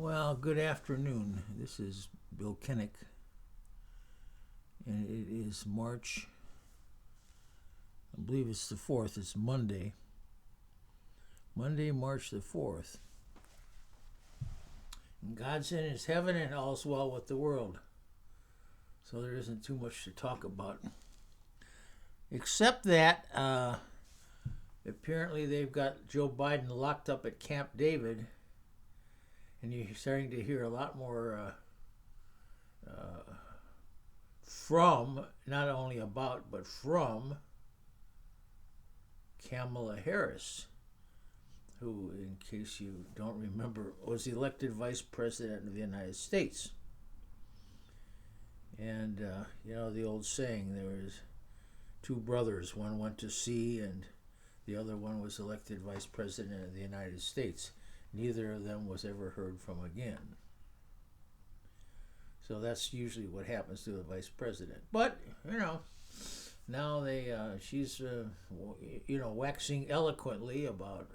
Well, good afternoon. This is Bill Kennick, and it is March, I believe it's the 4th, it's Monday, March the 4th. And God's in his heaven and all's well with the world. So there isn't too much to talk about. Except that apparently they've got Joe Biden locked up at Camp David, and you're starting to hear a lot more from, not only about, but from Kamala Harris, who, in case you don't remember, was elected Vice President of the United States. And, the old saying, there was two brothers. One went to sea, and the other one was elected Vice President of the United States. Neither of them was ever heard from again. So that's usually what happens to a vice president. But, now she's, waxing eloquently about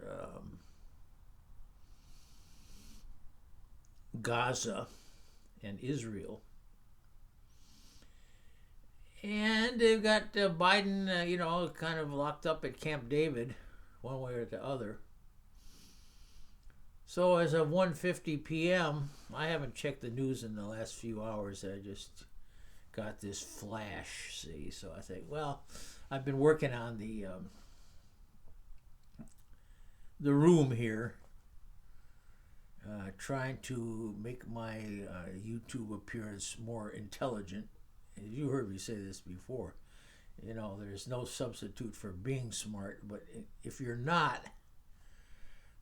Gaza and Israel. And they've got Biden, kind of locked up at Camp David, one way or the other. So as of 1:50 p.m., I haven't checked the news in the last few hours. I just got this flash, see. So I think, well, I've been working on the room here, trying to make my YouTube appearance more intelligent. You heard me say this before. There's no substitute for being smart, but if you're not,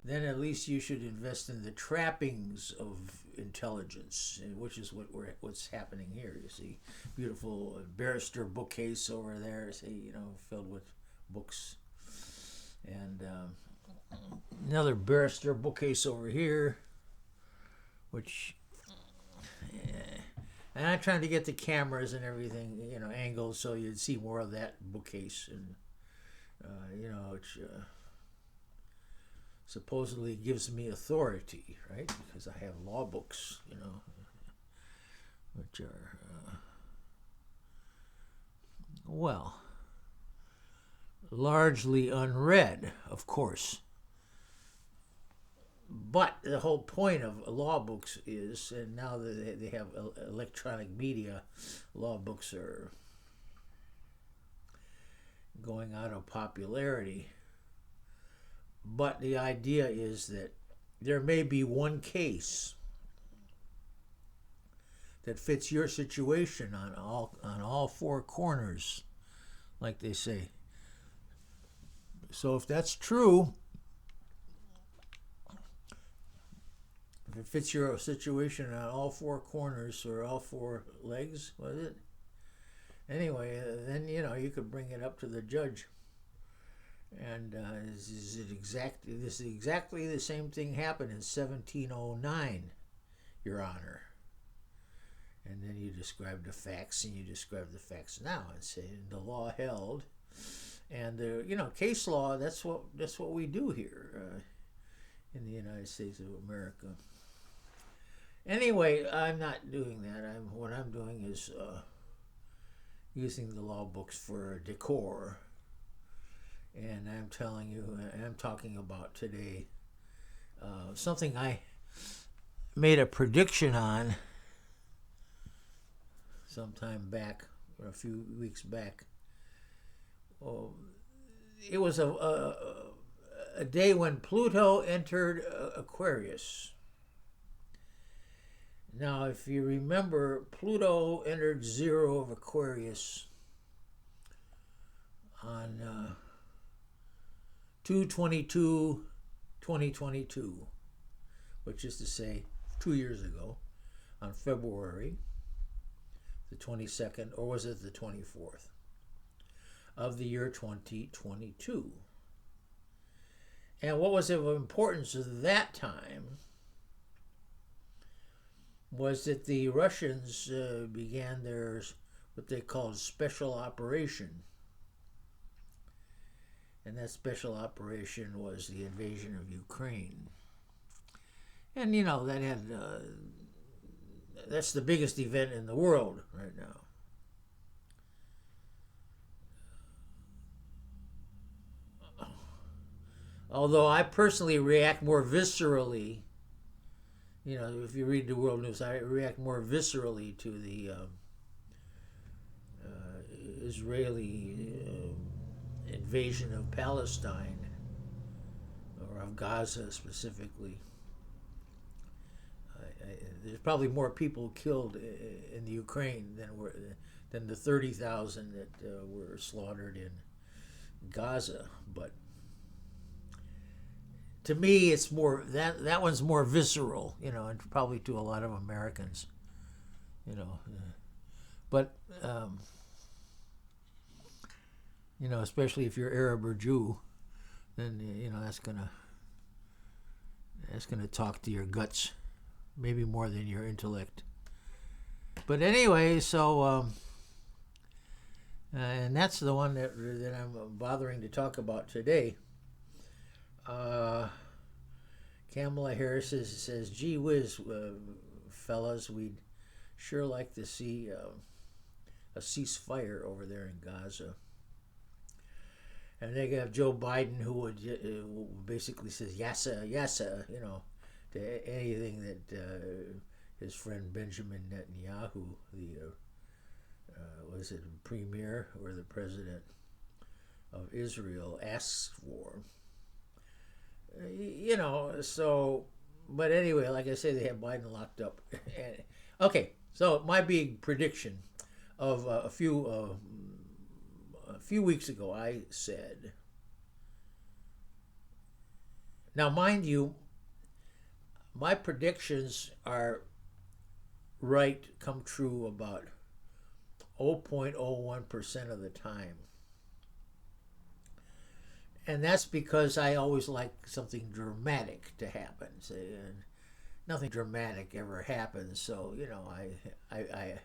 then at least you should invest in the trappings of intelligence, which is what's happening here. You see, beautiful barrister bookcase over there, filled with books, and another barrister bookcase over here, which. And I'm trying to get the cameras and everything, angled so you'd see more of that bookcase, and which supposedly gives me authority, right? Because I have law books, which are, largely unread, of course. But the whole point of law books is, and now that they have electronic media, law books are going out of popularity. But the idea is that there may be one case that fits your situation on all four corners, like they say. So if that's true, if it fits your situation on all four corners or all four legs, was it? Anyway, then you could bring it up to the judge. And this is exactly the same thing happened in 1709, Your Honor. And then you describe the facts, and you describe the facts now, and say the law held, and case law. That's what we do here in the United States of America. Anyway, I'm not doing that. What I'm doing is using the law books for decor. And I'm telling you, I'm talking about today something I made a prediction on sometime back, or a few weeks back. Oh, it was a day when Pluto entered Aquarius. Now, if you remember, Pluto entered 0 of Aquarius on 2/22/2022, which is to say 2 years ago, on February the 22nd, or was it the 24th, of the year 2022. And what was of importance at that time was that the Russians began their, what they called special operation. And that special operation was the invasion of Ukraine. And that had that's the biggest event in the world right now. Although I personally react more viscerally, if you read the world news, I react more viscerally to the Israeli invasion of Palestine, or of Gaza specifically. There's probably more people killed in the Ukraine than the 30,000 that were slaughtered in Gaza. But to me, it's more that one's more visceral, and probably to a lot of Americans, But especially if you're Arab or Jew, then that's gonna talk to your guts, maybe more than your intellect. But anyway, so and that's the one that I'm bothering to talk about today. Kamala Harris says, "Gee whiz, fellas, we'd sure like to see a ceasefire over there in Gaza." And they have Joe Biden, who would basically says yassa, yassa, to anything that his friend Benjamin Netanyahu, the was it premier or the president of Israel, asks for. So, but anyway, like I say, they have Biden locked up. Okay, so my big prediction of a few weeks ago, I said, now mind you, my predictions are come true about 0.01% of the time. And that's because I always like something dramatic to happen. And nothing dramatic ever happens, so I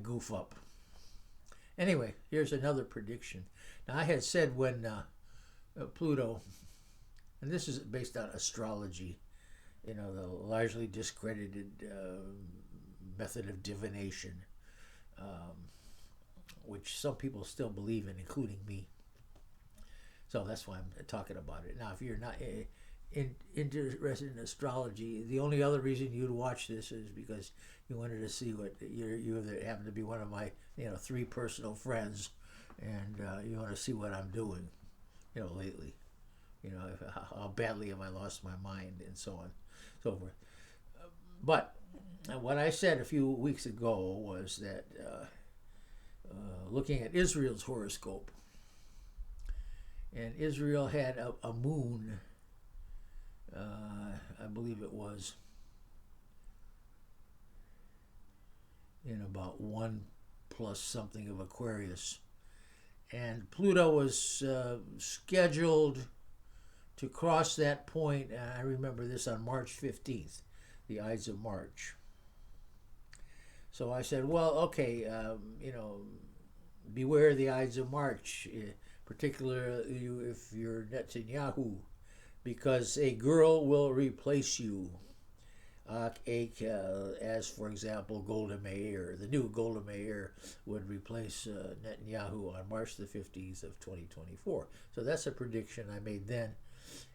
goof up. Anyway, here's another prediction. Now, I had said when Pluto, and this is based on astrology, the largely discredited method of divination, which some people still believe in, including me. So that's why I'm talking about it. Now, if you're not interested in astrology, the only other reason you'd watch this is because you wanted to see what you happen to be one of my 3 personal friends, and you want to see what I'm doing lately, how badly have I lost my mind, and so on, so forth. But what I said a few weeks ago was that looking at Israel's horoscope, and Israel had a moon, I believe it was, in about 1 plus something of Aquarius. And Pluto was scheduled to cross that point, and I remember this, on March 15th, the Ides of March. So I said, well, okay, beware the Ides of March, particularly if you're Netanyahu, because a girl will replace you, as for example Golda Meir, the new Golda Meir, would replace Netanyahu on March the 15th of 2024. So that's a prediction I made then,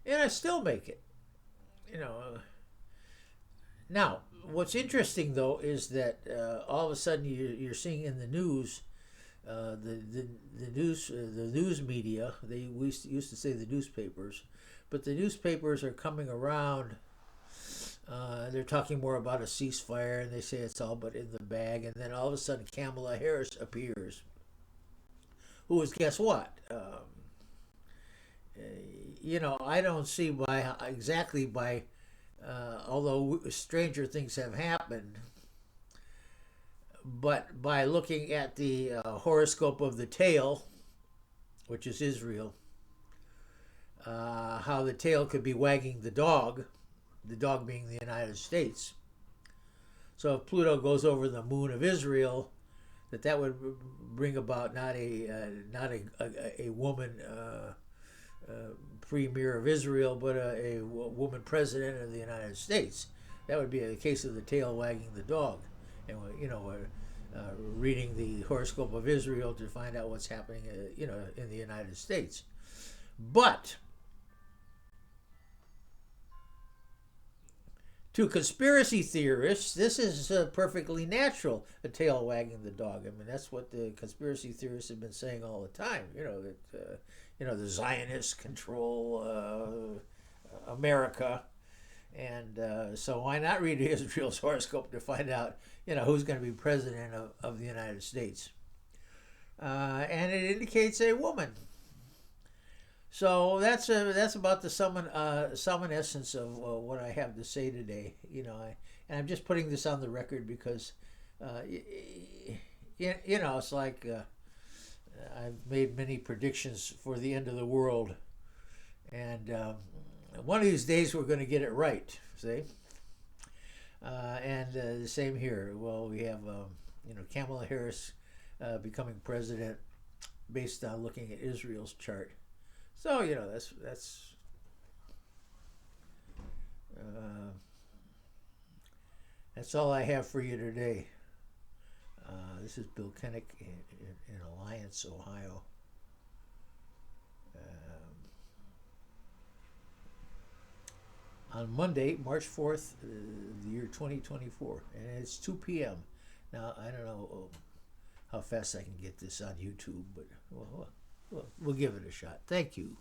and I still make it. Now, what's interesting though is that all of a sudden you're seeing in the news. The news media, we used to say the newspapers, but the newspapers are coming around. They're talking more about a ceasefire, and they say it's all but in the bag. And then all of a sudden, Kamala Harris appears, who is, guess what? I don't see although stranger things have happened. But by looking at the horoscope of the tail, which is Israel, how the tail could be wagging the dog being the United States. So if Pluto goes over the moon of Israel, that would bring about not a woman premier of Israel, but a woman president of the United States. That would be a case of the tail wagging the dog, and reading the horoscope of Israel to find out what's happening, in the United States. But to conspiracy theorists, this is perfectly natural, a tail wagging the dog. I mean, that's what the conspiracy theorists have been saying all the time. That the Zionists control America, and so why not read Israel's horoscope to find out, who's going to be president of the United States? And it indicates a woman. So that's about the sum and essence of what I have to say today. And I'm just putting this on the record because, it's like I've made many predictions for the end of the world, and one of these days we're going to get it right. See, and the same here. Well, we have Kamala Harris becoming president based on looking at Israel's chart. So that's all I have for you today. This is Bill Kennick in Alliance, Ohio. On Monday, March 4th, the year 2024, and it's 2 p.m. Now, I don't know how fast I can get this on YouTube, but we'll give it a shot. Thank you.